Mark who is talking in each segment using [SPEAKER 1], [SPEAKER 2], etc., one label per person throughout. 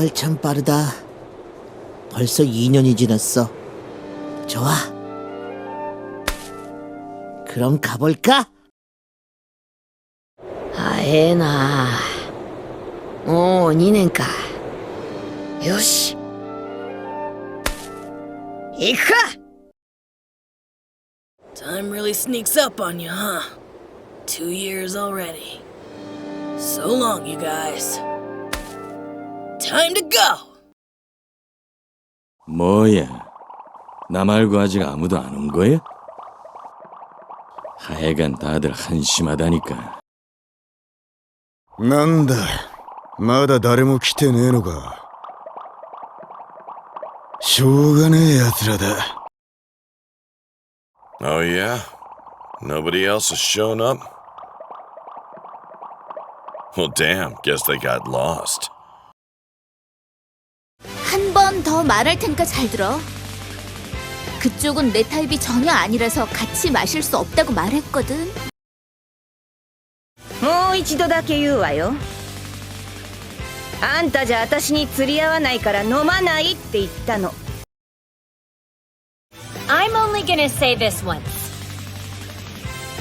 [SPEAKER 1] 세월 참 빠르다. 벌써 2년이 지났어. 좋아. 그럼 가볼까?
[SPEAKER 2] 早えな。もう2年か。よし。行くか。
[SPEAKER 3] Time really sneaks up on you, huh? 2 years already. So long, you guys. Time to go!
[SPEAKER 4] 뭐야? 나 말고 아직 아무도 안 온 거야? 하여간 다들 한심하다니까.
[SPEAKER 5] なんだ、まだ誰も来てねえのか。しょうがねえ奴らだ。
[SPEAKER 6] Oh, yeah? Nobody else has shown up? Well, damn, guess they got lost.
[SPEAKER 7] 한 번 더 말할 테니까 잘 들어. 그쪽은 내 타입이 전혀 아니라서 같이 마실 수 없다고 말했거든.
[SPEAKER 2] もう一度だけ言うわよ。あんたじゃ私に釣り合わないから飲まないって言ったの。
[SPEAKER 8] I'm only gonna say this once.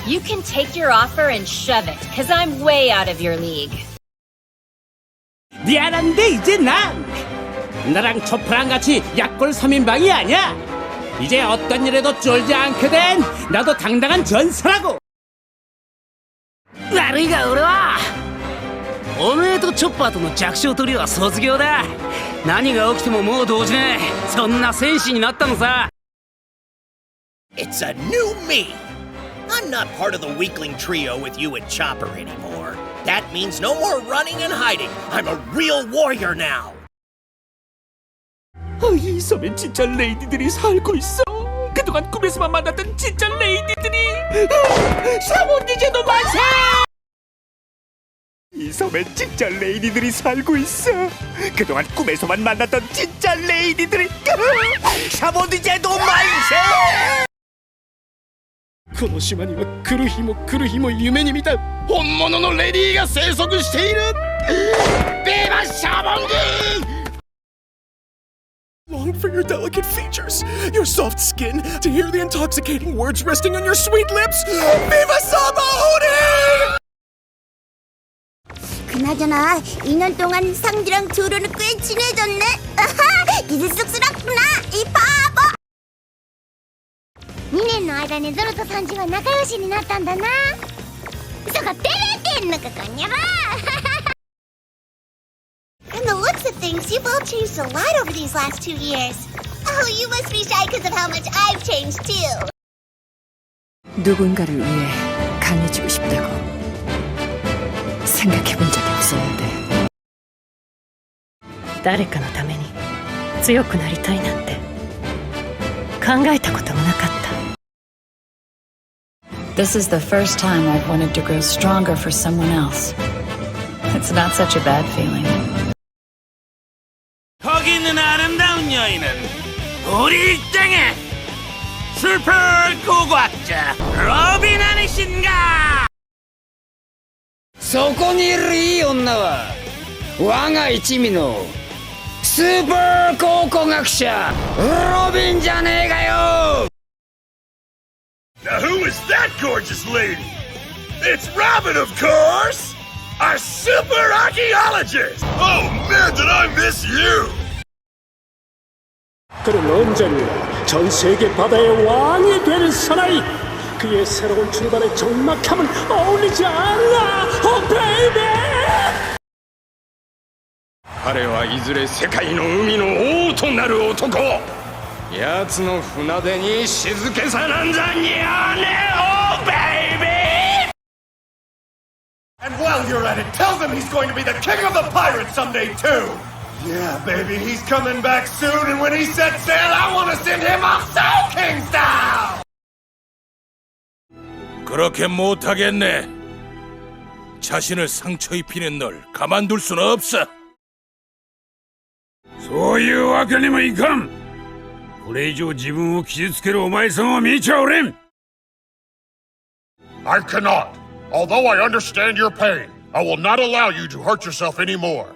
[SPEAKER 8] You can take your offer and shove it, cause I'm way out of your league.
[SPEAKER 9] 미안한데 이제 나랑 초프랑 같이 약골 3인방이 아니야. 이제 어떤 일에도 쫄지 않게 된 나도 당당한 전사라고.
[SPEAKER 3] 悪いが俺はおめえとチョッパーとの弱小取りは卒業だ。何が起きてももう動じねえ、そんな戦士になったのさ。
[SPEAKER 10] It's a new me! I'm not part of the weakling trio with you and Chopper anymore. That means no more running and hiding. I'm a real warrior now!
[SPEAKER 9] 이 섬엔 진짜 레이디들이 살고 있어. 그동안 꿈에서만 만났던 진짜 레이디들이. 샤몬디제도 만세! 이 섬엔 진짜 레이디들이 살고 있어. 그동안 꿈에서만 만났던 진짜 레이디들이. 샤몬디제도 만세!
[SPEAKER 5] この島には来る日も来る日も夢に見た本物のレディーが生息している。ビバシャボンディ
[SPEAKER 11] Long for your delicate features, your soft skin, to hear the intoxicating words resting on your sweet lips. Viva Sabaody!
[SPEAKER 7] 그나저나 2년 동안 상디랑 둘은 꽤 친해졌네. 아하, 이제 쑥스럽구나 이 바보. 2年の間にゾロとサンジは仲良しになったんだな。そこ照れてんのかこんにゃば。From the looks of things, you've all changed a lot over these last 2 years. Oh, you must be shy because of how much I've changed too.
[SPEAKER 2] 누군가를 위해 강해지고 싶다고 생각해본 적이 없었는데 誰かのために強くなりたいなんて考えたこともなかった。
[SPEAKER 12] This is the first time I've wanted to grow stronger for someone else. It's not such a bad feeling.
[SPEAKER 3] 거기 있는 아름다운 여인은 우리 땅의 슈퍼 고고학자 로빈 아니신가?
[SPEAKER 9] そこにいるいい女は我が一味のスーパー考古学者ロビンじゃねえかよ。
[SPEAKER 6] Now who is that gorgeous lady? It's Robin, of course! Our super archaeologist! Oh man, did I miss you!
[SPEAKER 9] 그는 언젠가 전 세계 바다의 왕이 될 사나이. 그의 새로운 출발에 적막함은 어울리지 않아. 오 베이비!
[SPEAKER 5] 彼はいずれ世界の海の王となる男。奴の船出に静けさなんざ似合わねえ。おベイビー
[SPEAKER 6] And while you're at it, tell them he's going to be the king of the pirates someday too! Yeah, baby, he's coming back soon, and when he sets sail, I want to send him off Soul King style! 그렇게 못하겠네. 자신을 상처 입히는 널 가만둘 수는 없어.
[SPEAKER 5] そういうわけにもいかん。これ以上自分を傷つけるお前さんは見ちゃおれん。
[SPEAKER 6] I cannot. Although I understand your pain, I will not allow you to hurt yourself anymore.